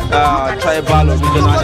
tribal or regional.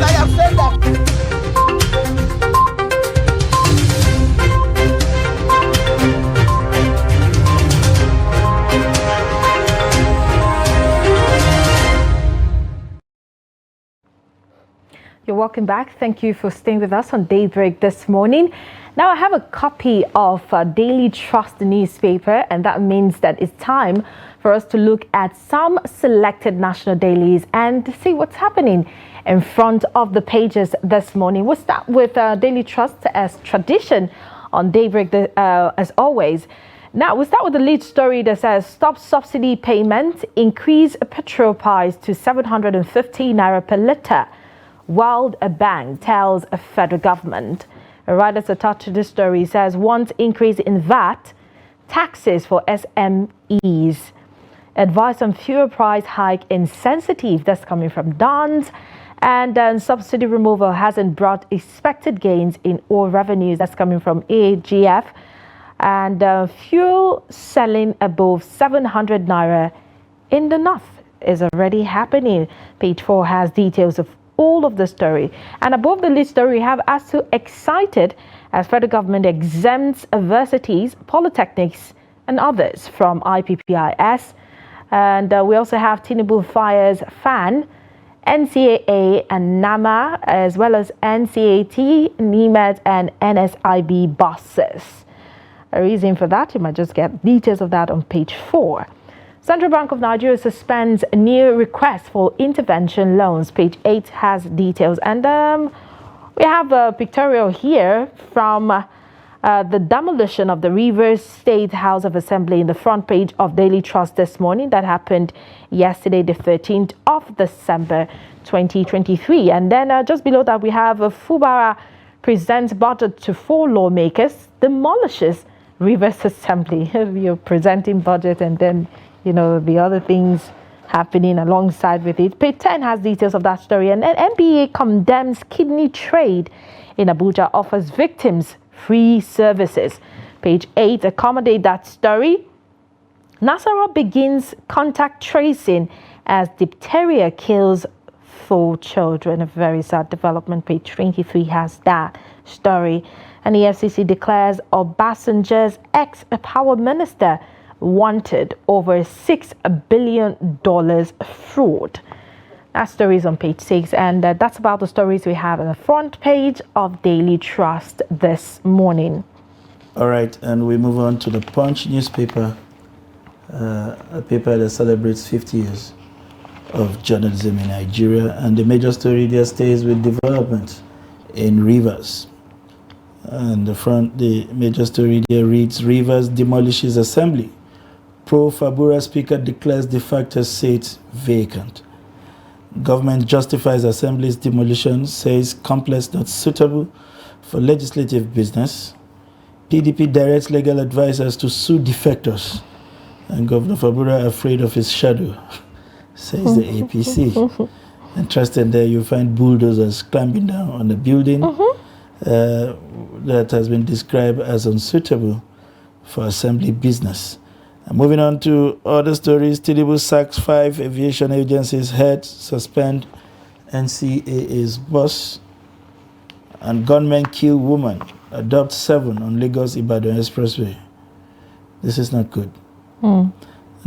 You're welcome back. Thank you for staying with us on Daybreak this morning. Now I have a copy of Daily Trust newspaper, and that means that it's time for us to look at some selected national dailies and see what's happening in front of the pages this morning. We'll start with Daily Trust as tradition on Daybreak as always. Now we'll start with the lead story that says stop subsidy payment, increase petrol price to 750 naira per litre. World Bank tells a federal government. A writer attached to this story says wants increase in VAT, taxes for SMEs. Advice on fuel price hike insensitive. That's coming from Don's. And then subsidy removal hasn't brought expected gains in oil revenues. That's coming from AGF. And fuel selling above 700 naira in the north is already happening. Page 4 has details of all of the story. And above the list story, we have as to excited as federal government exempts universities, polytechnics and others from IPPIS. And we also have Tinubu fires FAN, NCAA and NAMA, as well as NCAT, NEMET and NSIB buses. A reason for that, you might just get details of that on page 4. Central Bank of Nigeria suspends a new request for intervention loans. Page 8 has details. And we have a pictorial here from the demolition of the Rivers State House of Assembly in the front page of Daily Trust this morning. That happened yesterday, the 13th of December, 2023. And then just below that, we have Fubara presents budget to 4 lawmakers, demolishes Rivers Assembly. You're presenting budget and then the other things happening alongside with it. Page 10 has details of that story. And then NBA condemns kidney trade in Abuja, offers victims free services. Page 8 accommodate that story. Nasarawa begins contact tracing as diphtheria kills 4 children. A very sad development. Page 23 has that story. And the FCC declares Obasanjo's ex-power minister wanted over $6 billion fraud. That story is on page 6, and that's about the stories we have on the front page of Daily Trust this morning. All right, and we move on to the Punch newspaper, a paper that celebrates 50 years of journalism in Nigeria, and the major story there stays with development in Rivers. And the major story there reads, Rivers demolishes assembly. Pro-Fabura speaker declares de facto seat vacant. Government justifies assembly's demolition, says complex not suitable for legislative business. PDP directs legal advisors to sue defectors. And Governor Fabura afraid of his shadow, says the APC. Interesting, there you find bulldozers climbing down on the building that has been described as unsuitable for assembly business. And moving on to other stories, Tinubu sacks 5 aviation agencies heads, suspend NCAA's boss, and gunmen kill woman, adopt 7 on Lagos-Ibadan Expressway. This is not good. And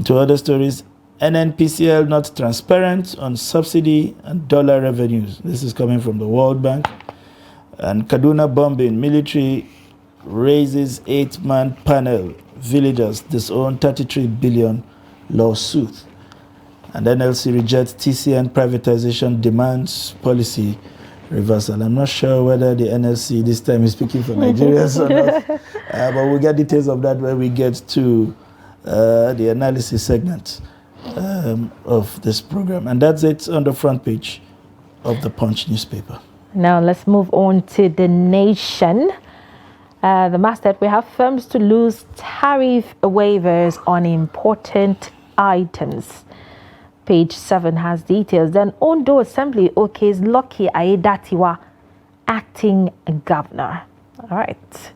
to other stories, NNPCL not transparent on subsidy and dollar revenues. This is coming from the World Bank. And Kaduna bombing, military raises 8-man panel. Villagers disown 33 billion lawsuit. And NLC rejects TCN privatization demands policy reversal. I'm not sure whether the NLC this time is speaking for Nigerians or not, but we'll get details of that when we get to the analysis segment of this program. And that's it on the front page of the Punch newspaper. Now let's move on to The Nation. The masthead, we have firms to lose tariff waivers on important items. Page 7 has details. Then Ondo Assembly okays Lucky Aiyedatiwa, acting governor. All right.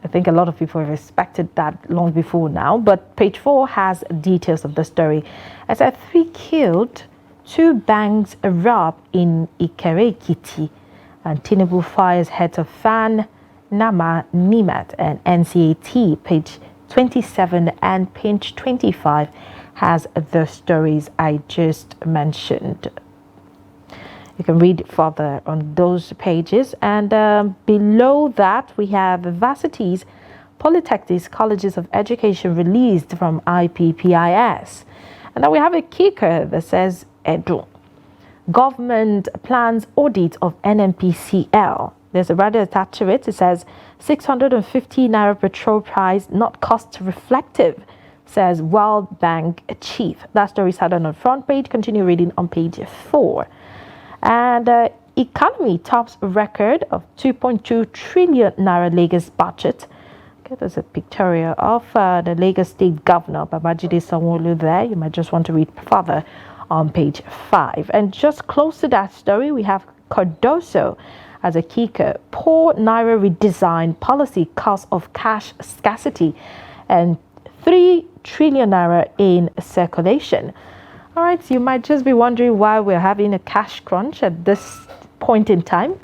I think a lot of people have expected that long before now. But page 4 has details of the story. As at 3 killed, 2 banks erupt in Ikere-Ekiti, and Tinubu fires heads of FAN, NAMA, NIMAT, and NCAT. Page 27 and page 25 has the stories I just mentioned. You can read further on those pages. And below that, we have varsities, polytechnics, colleges of education released from IPPIS. And then we have a kicker that says, Edu. Government plans audit of NNPCL. There's a rather attached to it. It says 650 naira petrol price not cost reflective, says World Bank chief. That story is had on the front page. Continue reading on page 4. And economy tops record of 2.2 trillion naira Lagos budget. Okay, there's a pictorial of the Lagos State Governor Babajide Sanwo-Olu there. You might just want to read further on page 5. And just close to that story, we have Cardoso as a kicker. Poor naira redesign policy cause of cash scarcity and 3 trillion naira in circulation. All right, so you might just be wondering why we're having a cash crunch at this point in time.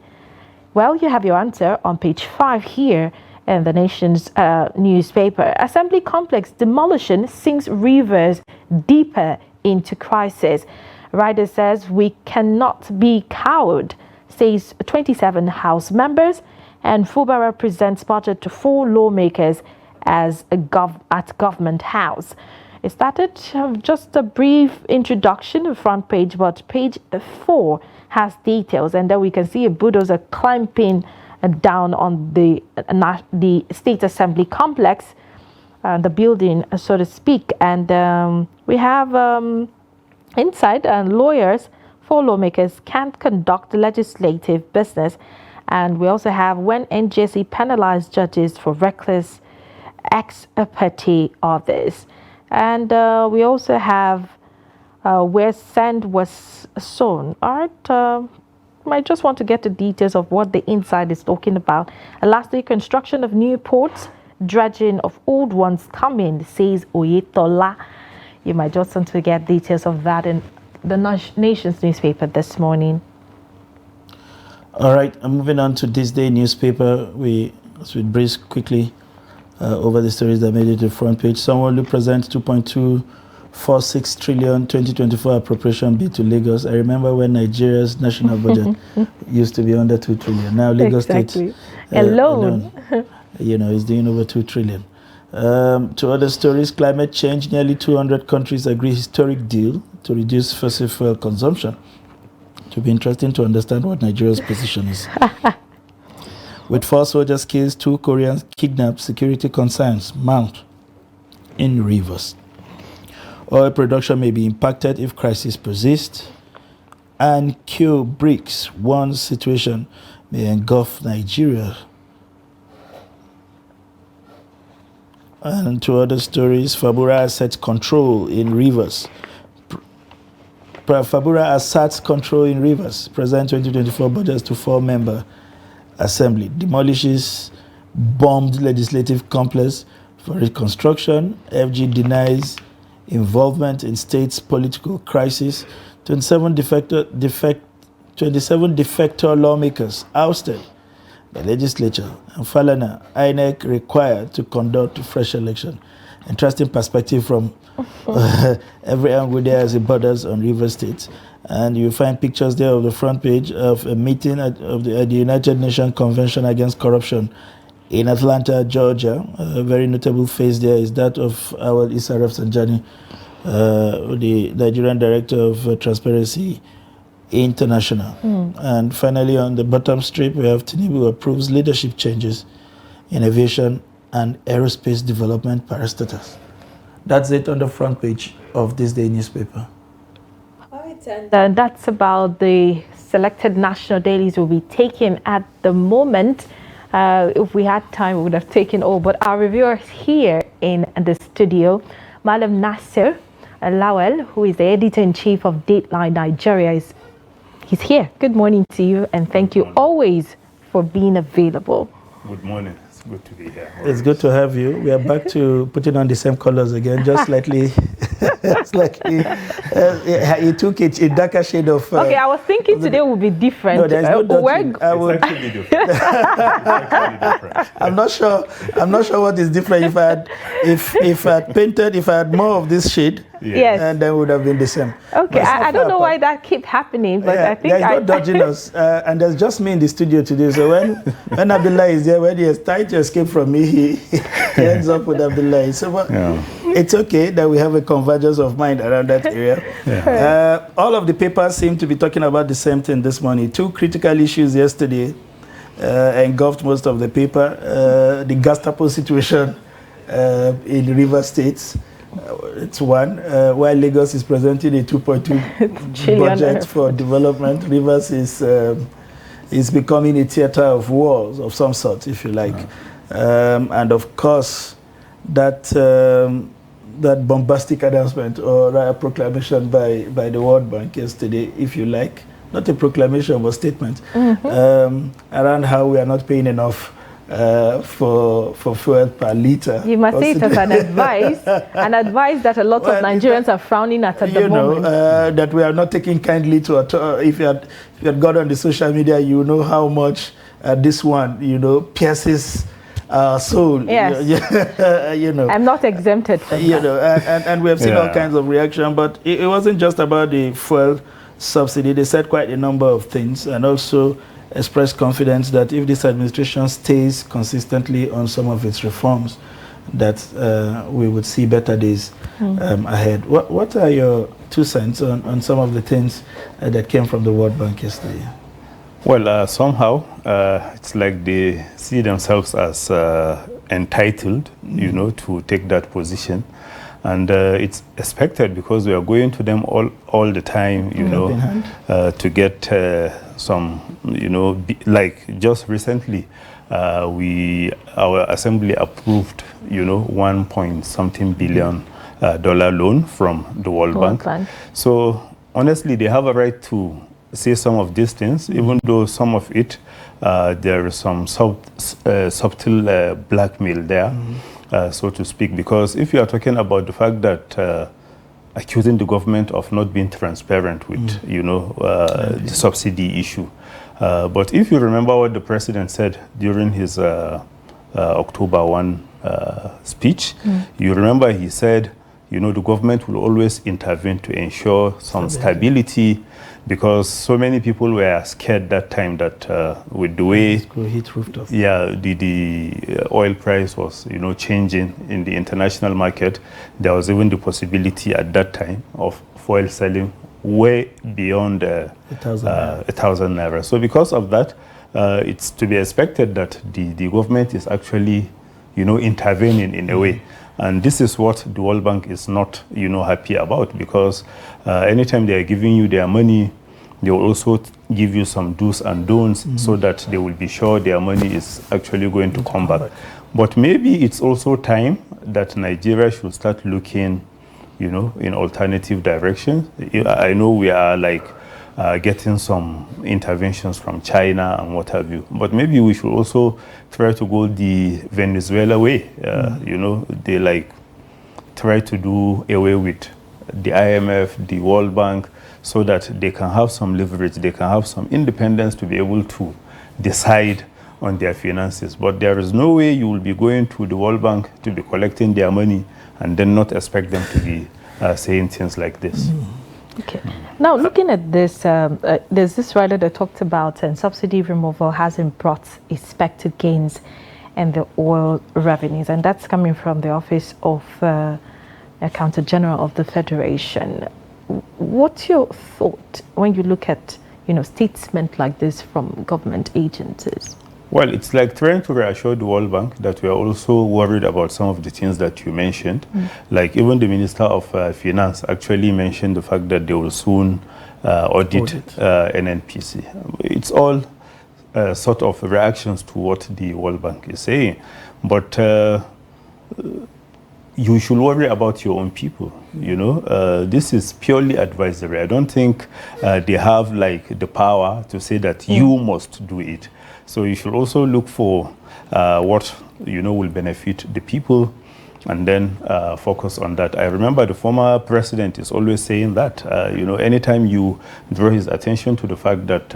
Well, you have your answer on page 5 here in the Nation's newspaper. Assembly complex demolition sinks rivers deeper into crisis. Rider says we cannot be cowed, says 27 House members, and Fubara presents budget to 4 lawmakers as at Government House. It started just a brief introduction on the front page, but page 4 has details, and then we can see a bulldozer climbing down on the State Assembly complex, the building, so to speak. And we have inside lawyers, 4 lawmakers can't conduct legislative business. And we also have when NJC penalized judges for reckless ex parte others. And we also have where sand was sown. All right, might just want to get the details of what the inside is talking about. And lastly, construction of new ports, dredging of old ones coming, says Oyetola. You might just want to get details of that in the Nation's newspaper this morning. All right, I'm moving on to this day newspaper. We breeze quickly over the stories that made it to the front page. Sanwo-Olu presents 2.246 trillion 2024 appropriation bill to Lagos. I remember when Nigeria's national budget used to be under 2 trillion. Now Lagos State alone, is doing over 2 trillion. To other stories, climate change. Nearly 200 countries agree historic deal to reduce fossil fuel consumption. It will be interesting to understand what Nigeria's position is. With 4 soldiers killed, 2 Koreans kidnapped, security concerns mount in Rivers. Oil production may be impacted if crisis persists. And Q BRICS, one situation may engulf Nigeria. And to other stories, Fabura asserts control in Rivers. Fabura asserts control in Rivers. Present 2024 budgets to 4-member Assembly. Demolishes bombed legislative complex for reconstruction. FG denies involvement in state's political crisis. 27 defector lawmakers ousted by legislature. And Falana, INEC required to conduct a fresh election. Interesting perspective from every angle there as it borders on River State. And you find pictures there of the front page of a meeting at the United Nations Convention Against Corruption in Atlanta, Georgia. A very notable face there is that of our Issa Rafsanjani, the Nigerian Director of Transparency International. And finally, on the bottom strip, we have Tinubu approves leadership changes in aviation and aerospace development parastatals. That's it on the front page of this day newspaper. And that's about the selected national dailies we'll be taking at the moment. If we had time, we would have taken all. But our reviewers here in the studio, Malam Nasser Lawal, who is the editor-in-chief of Dateline Nigeria, he's here. Good morning to you, and thank you always for being available. Good morning. It's good to be here. It's good to have you. We are back to putting on the same colors again, just slightly It's like he took it in darker shade of. Okay, I was thinking today will be different. No, there's no dodging. It's actually different. It's actually different. I'm not sure what is different. If I had more of this shade, yes, and then it would have been the same. Okay, I don't know why that keep happening, but I think there's no dodging us, and there's just me in the studio today. So when Abdullah is there, when he is trying to escape from me, he ends up with Abdullah. So it's okay that we have a convergence of mind around that area. All of the papers seem to be talking about the same thing this morning. Two critical issues yesterday engulfed most of the paper. The Gestapo situation in River States. It's one. While Lagos is presenting a 2.2 budget for development, Rivers is becoming a theater of wars of some sort, if you like. And of course, that bombastic announcement or a proclamation by the World Bank yesterday, if you like, not a proclamation but statement, around how we are not paying enough for fuel per litre. You must say it as an advice that a lot of Nigerians are frowning at the moment. That we are not taking kindly to it. If you had gone on the social media, you know how much this one, pierces our soul. Yes. I'm not exempted from that. And we have seen all kinds of reaction, but it wasn't just about the fuel subsidy. They said quite a number of things, and also expressed confidence that if this administration stays consistently on some of its reforms, that we would see better days ahead. What are your 2 cents on some of the things that came from the World Bank yesterday? Well, somehow it's like they see themselves as entitled, to take that position. And it's expected because we are going to them all the time, to get some, like just recently, our assembly approved, 1-point-something billion dollar loan from the World Bank. So honestly, they have a right to say some of these things, even though some of it, there is some subtle blackmail there. So to speak, because if you are talking about the fact that accusing the government of not being transparent with, the subsidy issue. But if you remember what the president said during his October 1 speech, you remember he said, the government will always intervene to ensure some stability, because so many people were scared that time that with the way the oil price was changing in the international market, there was even the possibility at that time of oil selling way beyond 1,000 naira. So because of that, it's to be expected that the government is actually intervening in a way. And this is what the World Bank is not, happy about, because anytime they are giving you their money, they will also give you some do's and don'ts so that they will be sure their money is actually going to come back. But maybe it's also time that Nigeria should start looking, in alternative directions. I know we are getting some interventions from China and what have you, but maybe we should also try to go the Venezuela way. They try to do away with the IMF, the World Bank, so that they can have some leverage, they can have some independence to be able to decide on their finances. But there is no way you will be going to the World Bank to be collecting their money and then not expect them to be saying things like this. Okay. Now, looking at this, there's this writer that talked about subsidy removal hasn't brought expected gains in the oil revenues, and that's coming from the Office of Accountant General of the Federation. What's your thought when you look at, statements like this from government agencies? Well, it's like trying to reassure the World Bank that we are also worried about some of the things that you mentioned. Like even the Minister of Finance actually mentioned the fact that they will soon audit NNPC. It's all sort of reactions to what the World Bank is saying. But you should worry about your own people. This is purely advisory. I don't think they have the power to say that you must do it. So you should also look for what will benefit the people. and then focus on that. I remember the former president is always saying that, anytime you draw his attention to the fact that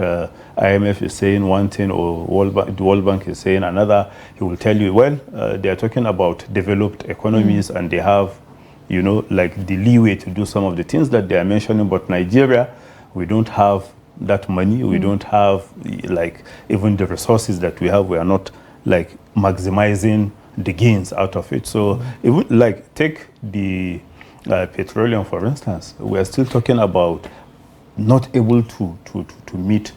IMF is saying one thing or the World Bank is saying another, he will tell you, well, they are talking about developed economies and they have, like the leeway to do some of the things that they are mentioning, but Nigeria, we don't have that money, we don't have like even the resources that we have, we are not like maximizing the gains out of it. So even like take the petroleum, for instance, we are still talking about not able to meet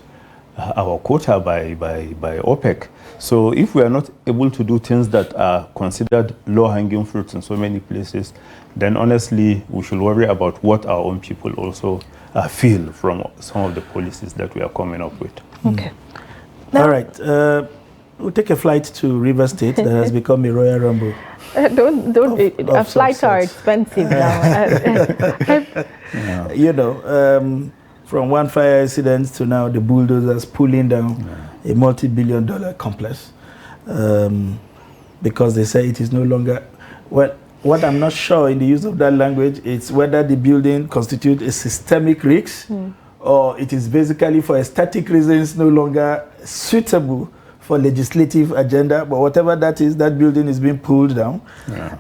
our quota by OPEC. So if we are not able to do things that are considered low-hanging fruits in so many places, then honestly we should worry about what our own people also feel from some of the policies that we are coming up with. Okay. All right. We'll take a flight to River State that has become a Royal Rumble. Don't. Flights are expensive now. From one fire incident to now the bulldozers pulling down a multi-billion-dollar complex because they say it is no longer. Well, what I'm not sure in the use of that language is whether the building constitutes a systemic risk or it is basically for aesthetic reasons no longer suitable for legislative agenda, but whatever that is, that building is being pulled down.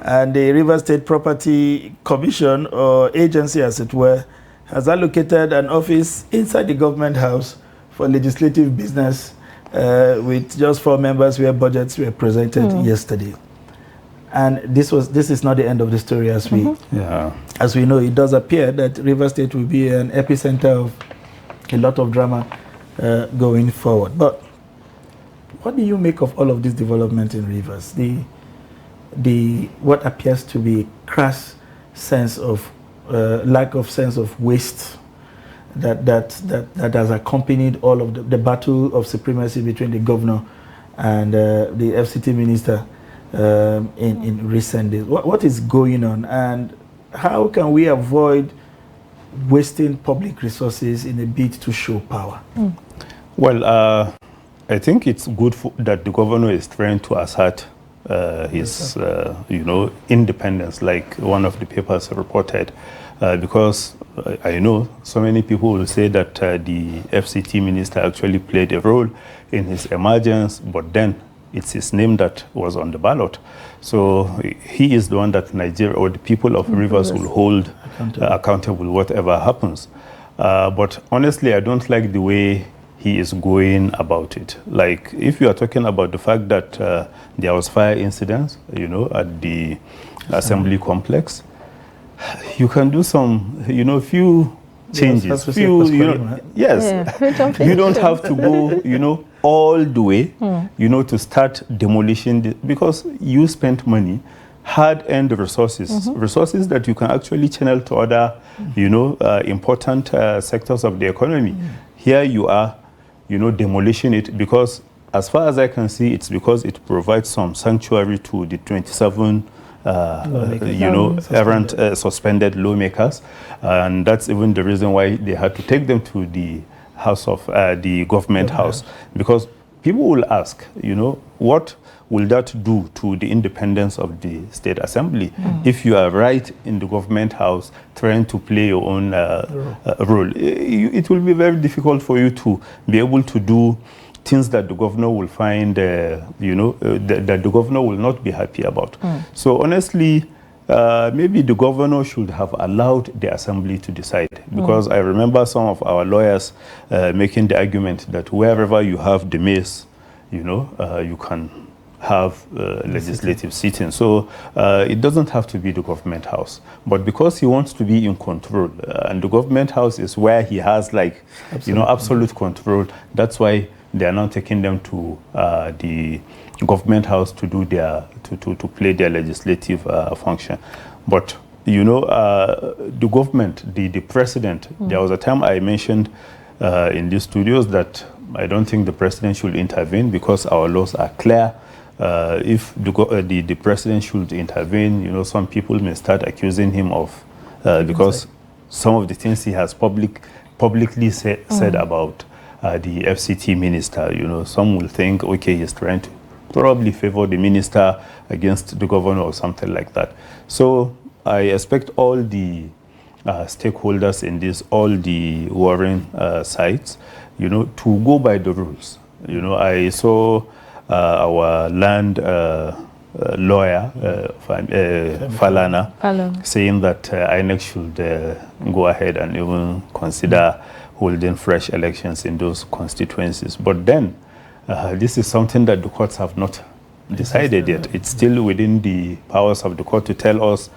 And the River State Property Commission, or agency as it were, has allocated an office inside the government house for legislative business with just 4 members where budgets were presented yesterday. And this is not the end of the story as we know. It does appear that River State will be an epicenter of a lot of drama going forward. But what do you make of all of this development in Rivers? The what appears to be crass sense of lack of sense of waste that has accompanied all of the battle of supremacy between the governor and the FCT minister in recent days. What is going on, and how can we avoid wasting public resources in a bid to show power? Well, I think it's good that the governor is trying to assert his, independence, like one of the papers reported, because I know so many people will say that the FCT minister actually played a role in his emergence, but then it's his name that was on the ballot. So he is the one that Nigeria or the people of Rivers will hold accountable whatever happens. But honestly, I don't like the way he is going about it. Like, if you are talking about the fact that there was fire incidents, at the assembly complex, you can do some, few changes. Yes. You don't have to go, all the way, to start demolishing because you spent money, hard-earned resources, resources that you can actually channel to other, important sectors of the economy. Here you are, demolishing it because, as far as I can see, it's because it provides some sanctuary to the 27 errant suspended lawmakers, and that's even the reason why they had to take them to the house of the government house, because people will ask, what will that do to the independence of the state assembly if you are right in the government house trying to play your own role? It will be very difficult for you to be able to do things that the governor will find, that the governor will not be happy about. So honestly, maybe the governor should have allowed the assembly to decide, because I remember some of our lawyers making the argument that wherever you have the mace, you can have legislative sitting. So it doesn't have to be the government house. But because he wants to be in control, and the government house is where he has absolute control, that's why they are now taking them to the government house to do to play their legislative function. But the government, the president, there was a time I mentioned in these studios that I don't think the president should intervene because our laws are clear. If the president should intervene, some people may start accusing him of because some of the things he has publicly said about the FCT minister. Some will think, okay, he's trying probably favor the minister against the governor or something like that. So I expect all the stakeholders in this, all the warring sides, to go by the rules. I saw our land lawyer, Falana, saying that INEC should go ahead and even consider holding fresh elections in those constituencies. But then, this is something that the courts have not decided yet. It's still within the powers of the court to tell us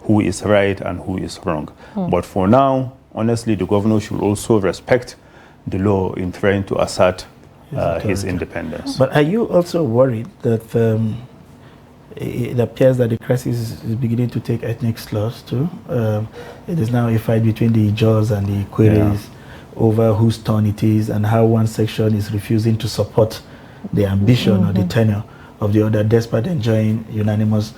who is right and who is wrong. But for now, honestly, the governor should also respect the law in trying to assert his independence. But are you also worried that it appears that the crisis is beginning to take ethnic slurs too? It is now a fight between the Jaws and the Queries over whose turn it is and how one section is refusing to support the ambition or the tenure of the other, despite enjoying unanimous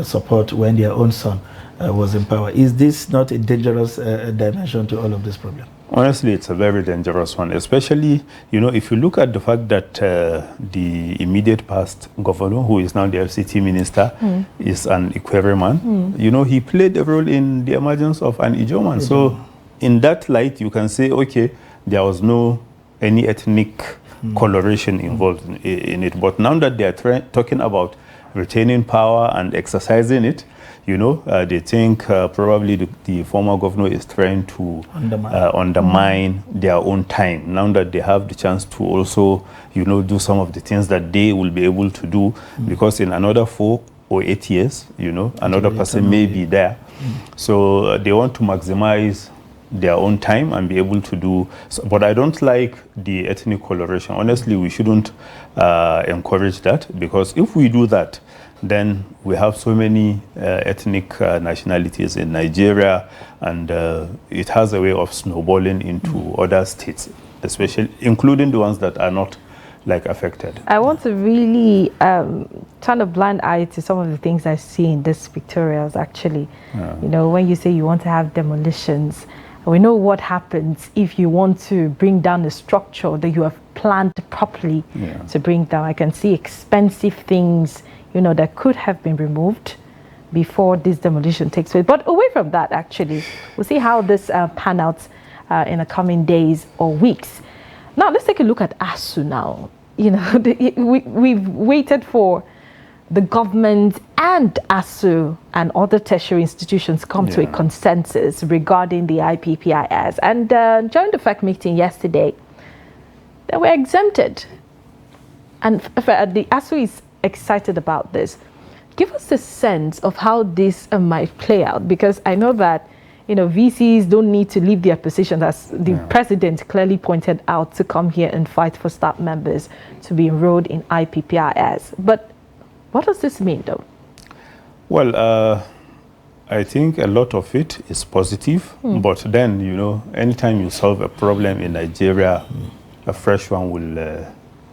support when their own son was in power. Is this not a dangerous dimension to all of this problem? Honestly, it's a very dangerous one, especially, if you look at the fact that the immediate past governor, who is now the FCT minister, is an Ikwere man. He played a role in the emergence of an Ijo man. So in that light, you can say, okay, there was no any ethnic coloration involved in it. But now that they are talking about retaining power and exercising it, they think probably the former governor is trying to undermine their own time. Now that they have the chance to also, do some of the things that they will be able to do, because in another 4 or 8 years, another person may be there. So they want to maximize their own time and be able to do so. But I don't like the ethnic coloration. Honestly, we shouldn't encourage that, because if we do that, then we have so many ethnic nationalities in Nigeria, and it has a way of snowballing into other states, especially including the ones that are not affected. I want to really turn a blind eye to some of the things I see in these pictorials, actually. When you say you want to have demolitions, we know what happens if you want to bring down a structure that you have planned properly to bring down. I can see expensive things, that could have been removed before this demolition takes place. But away from that, actually, we'll see how this pan out in the coming days or weeks. Now, let's take a look at ASU now. We've waited for the government and ASU and other tertiary institutions come to a consensus regarding the IPPIS. And during the FAC meeting yesterday, they were exempted. And the ASU is excited about this. Give us a sense of how this might play out, because I know that VCs don't need to leave their positions, as the president clearly pointed out, to come here and fight for staff members to be enrolled in IPPIS. But what does this mean, though? Well, I think a lot of it is positive, but then, anytime you solve a problem in Nigeria, a fresh one will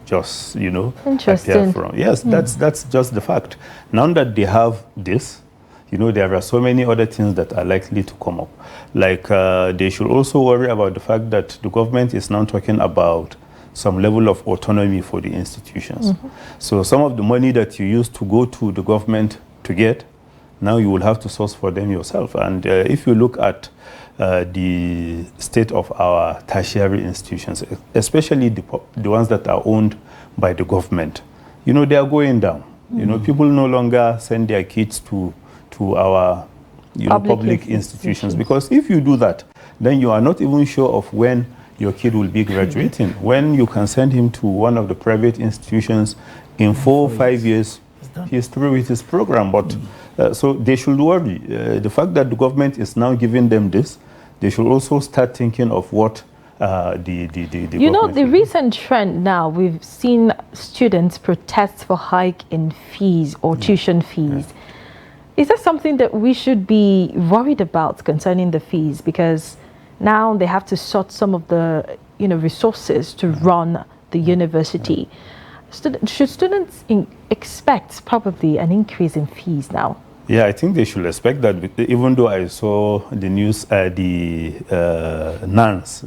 just, appear from. Yes, that's just the fact. Now that they have this, there are so many other things that are likely to come up. They should also worry about the fact that the government is now talking about some level of autonomy for the institutions. So some of the money that you used to go to the government to get, now you will have to source for them yourself. And if you look at the state of our tertiary institutions, especially the ones that are owned by the government, they are going down. People no longer send their kids to our public institutions, because if you do that, then you are not even sure of when your kid will be graduating. When you can send him to one of the private institutions, in 4 or 5 years, he's through with his program. But so they should worry. The fact that the government is now giving them this, they should also start thinking of what the recent trend now, we've seen students protest for hike in fees or tuition fees. Is that something that we should be worried about concerning the fees? Because now they have to sort some of the resources to run the university. Should students expect probably an increase in fees now? Yeah, I think they should expect that, even though I saw the news, nuns,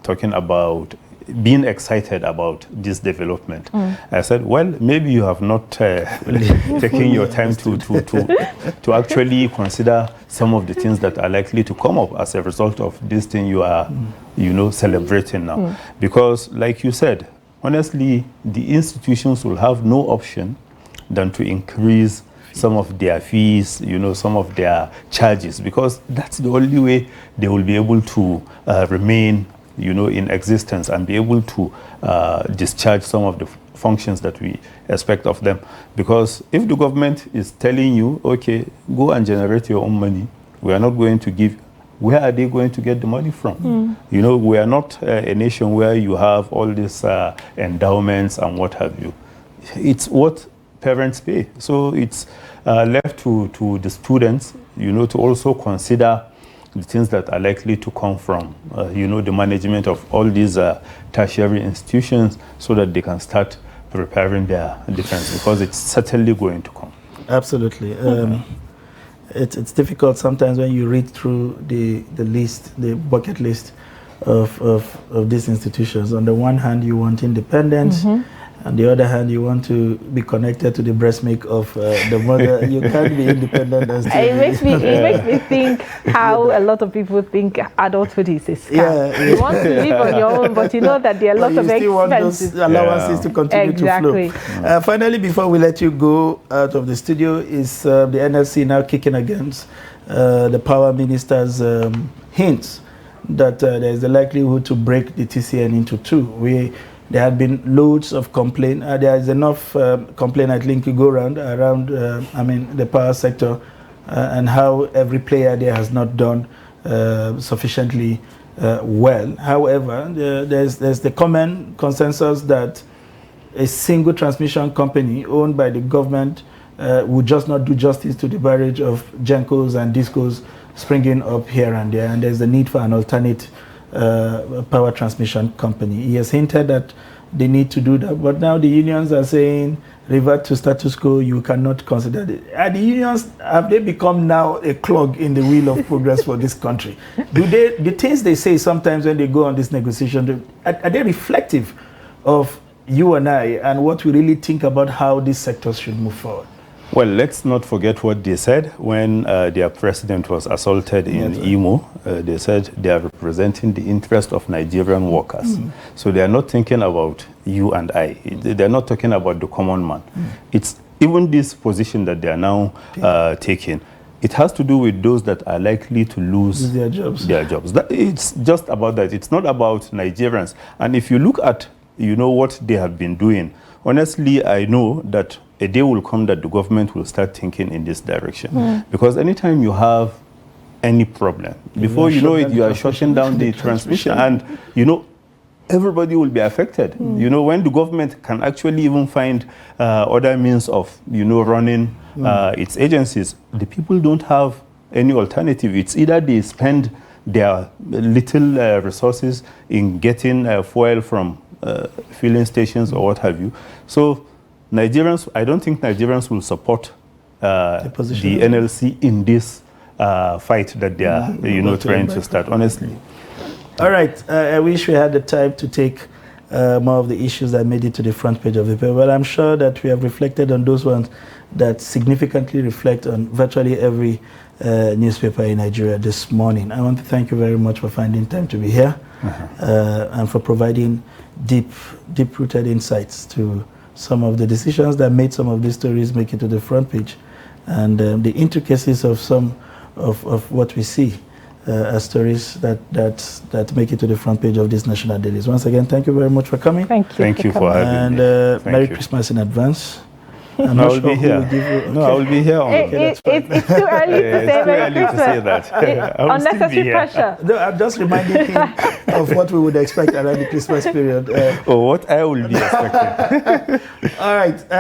talking about being excited about this development. I said, well, maybe you have not taken your time to actually consider some of the things that are likely to come up as a result of this thing you are, celebrating now. Because, like you said, honestly, the institutions will have no option than to increase some of their fees, some of their charges, because that's the only way they will be able to remain, in existence and be able to discharge some of the functions that we expect of them. Because if the government is telling you, okay, go and generate your own money, we are not going to give, where are they going to get the money from? We are not a nation where you have all these endowments and what have you. It's what parents pay. So it's left to the students, to also consider the things that are likely to come from, the management of all these tertiary institutions, so that they can start preparing their defense, because it's certainly going to come. Absolutely. It's difficult sometimes when you read through the list, the bucket list of these institutions. On the one hand, you want independence. On the other hand, you want to be connected to the breast milk of the mother. You can't be independent. And still it makes me think how a lot of people think adulthood is a scam. Yeah. You want to live on your own, but you know that there are a lot of expenses. You still want those allowances to continue to flow. Finally, before we let you go out of the studio, is the NLC now kicking against the power minister's hints that there is a likelihood to break the TCN into two. There had been loads of complaint. There is enough complaint, I think, to go around the power sector and how every player there has not done sufficiently well. However, there's the common consensus that a single transmission company owned by the government would just not do justice to the barrage of Gencos and Discos springing up here and there, and there's the need for an alternate power transmission company. He has hinted that they need to do that, but now the unions are saying revert to status quo. You cannot consider it. The unions, have they become now a clog in the wheel of progress for this country? The things they say sometimes when they go on this negotiation, are they reflective of you and I and what we really think about how these sectors should move forward? Well, let's not forget what they said when their president was assaulted in Imo. They said they are representing the interest of Nigerian workers. So they are not thinking about you and I. They're not talking about the common man. It's even this position that they are now taking. It has to do with those that are likely to lose their jobs. It's just about that. It's not about Nigerians. And if you look at, what they have been doing, honestly, I know that a day will come that the government will start thinking in this direction. Because anytime you have any problem, before you know it, you are shutting down the transmission, and everybody will be affected. When the government can actually even find other means of running its agencies, the people don't have any alternative. It's either they spend their little resources in getting fuel from filling stations or what have you. So Nigerians, I don't think Nigerians will support the NLC in this fight that they are, trying to start, honestly. All right. I wish we had the time to take more of the issues that made it to the front page of the paper, but I'm sure that we have reflected on those ones that significantly reflect on virtually every newspaper in Nigeria this morning. I want to thank you very much for finding time to be here and for providing deep-rooted insights to some of the decisions that made some of these stories make it to the front page, and the intricacies of some of what we see as stories that make it to the front page of these national dailies. Once again, thank you very much for coming. Thank you for having me. And Merry Christmas in advance. I will be here. I will be here. It's too early to say Merry Christmas. That. Unnecessary pressure. No, I'm just reminding him of what we would expect around the Christmas period. What I will be expecting. All right.